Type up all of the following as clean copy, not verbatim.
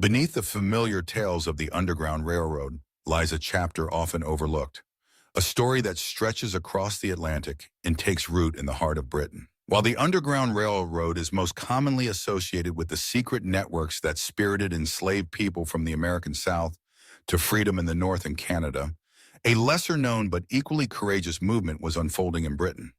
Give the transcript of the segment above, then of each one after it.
Beneath the familiar tales of the Underground Railroad lies a chapter often overlooked, a story that stretches across the Atlantic and takes root in the heart of Britain. While the Underground Railroad is most commonly associated with the secret networks that spirited enslaved people from the American South to freedom in the North and Canada, a lesser-known but equally courageous movement was unfolding in Britain.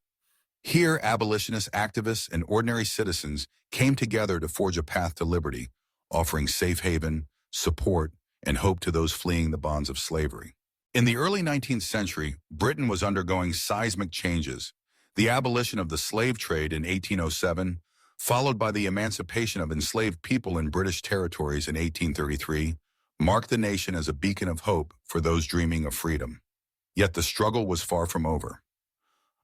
Here, abolitionist activists and ordinary citizens came together to forge a path to liberty, offering safe haven, support, and hope to those fleeing the bonds of slavery. In the early 19th century, Britain was undergoing seismic changes. The abolition of the slave trade in 1807, followed by the emancipation of enslaved people in British territories in 1833, marked the nation as a beacon of hope for those dreaming of freedom. Yet the struggle was far from over.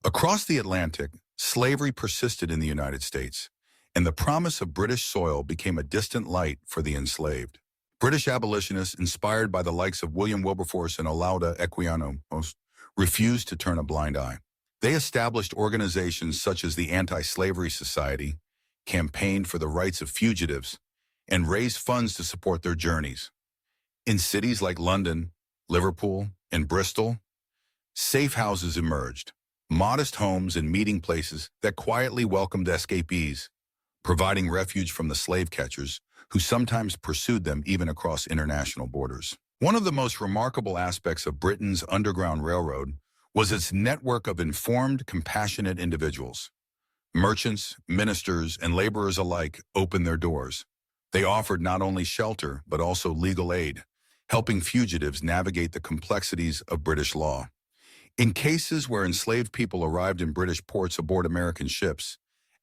Across the Atlantic, slavery persisted in the United States, and the promise of British soil became a distant light for the enslaved. British abolitionists, inspired by the likes of William Wilberforce and Olaudah Equiano, refused to turn a blind eye. They established organizations such as the Anti-Slavery Society, campaigned for the rights of fugitives, and raised funds to support their journeys. In cities like London, Liverpool, and Bristol, safe houses emerged, modest homes and meeting places that quietly welcomed escapees, providing refuge from the slave catchers who sometimes pursued them even across international borders. One of the most remarkable aspects of Britain's Underground Railroad was its network of informed, compassionate individuals. Merchants, ministers, and laborers alike opened their doors. They offered not only shelter, but also legal aid, helping fugitives navigate the complexities of British law. In cases where enslaved people arrived in British ports aboard American ships,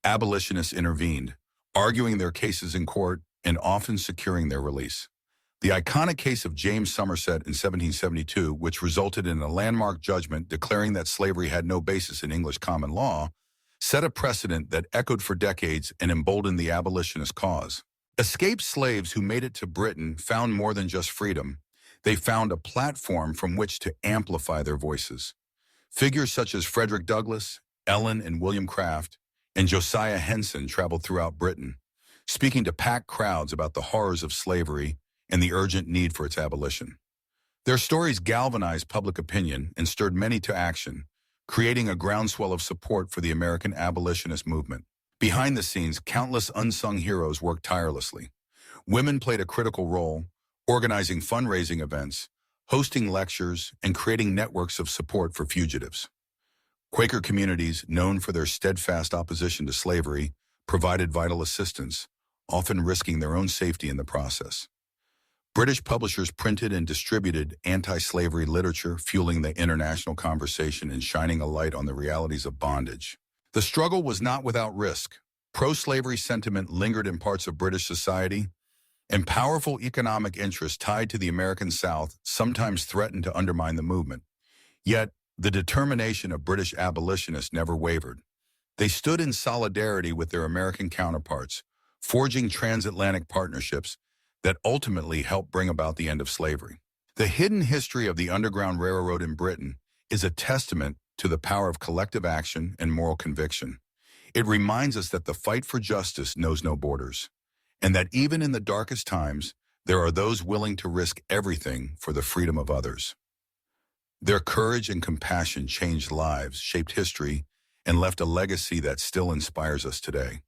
abolitionists intervened, arguing their cases in court and often securing their release. The iconic case of James Somerset in 1772, which resulted in a landmark judgment declaring that slavery had no basis in English common law, set a precedent that echoed for decades and emboldened the abolitionist cause. Escaped slaves who made it to Britain found more than just freedom. They found a platform from which to amplify their voices. Figures such as Frederick Douglass, Ellen and William Craft, and Josiah Henson traveled throughout Britain, speaking to packed crowds about the horrors of slavery and the urgent need for its abolition. Their stories galvanized public opinion and stirred many to action, creating a groundswell of support for the American abolitionist movement. Behind the scenes, countless unsung heroes worked tirelessly. Women played a critical role, organizing fundraising events, hosting lectures, and creating networks of support for fugitives. Quaker communities, known for their steadfast opposition to slavery, provided vital assistance, often risking their own safety in the process. British publishers printed and distributed anti-slavery literature, fueling the international conversation and shining a light on the realities of bondage. The struggle was not without risk. Pro-slavery sentiment lingered in parts of British society, and powerful economic interests tied to the American South sometimes threatened to undermine the movement. Yet, the determination of British abolitionists never wavered. They stood in solidarity with their American counterparts, forging transatlantic partnerships that ultimately helped bring about the end of slavery. The hidden history of the Underground Railroad in Britain is a testament to the power of collective action and moral conviction. It reminds us that the fight for justice knows no borders, and that even in the darkest times, there are those willing to risk everything for the freedom of others. Their courage and compassion changed lives, shaped history, and left a legacy that still inspires us today.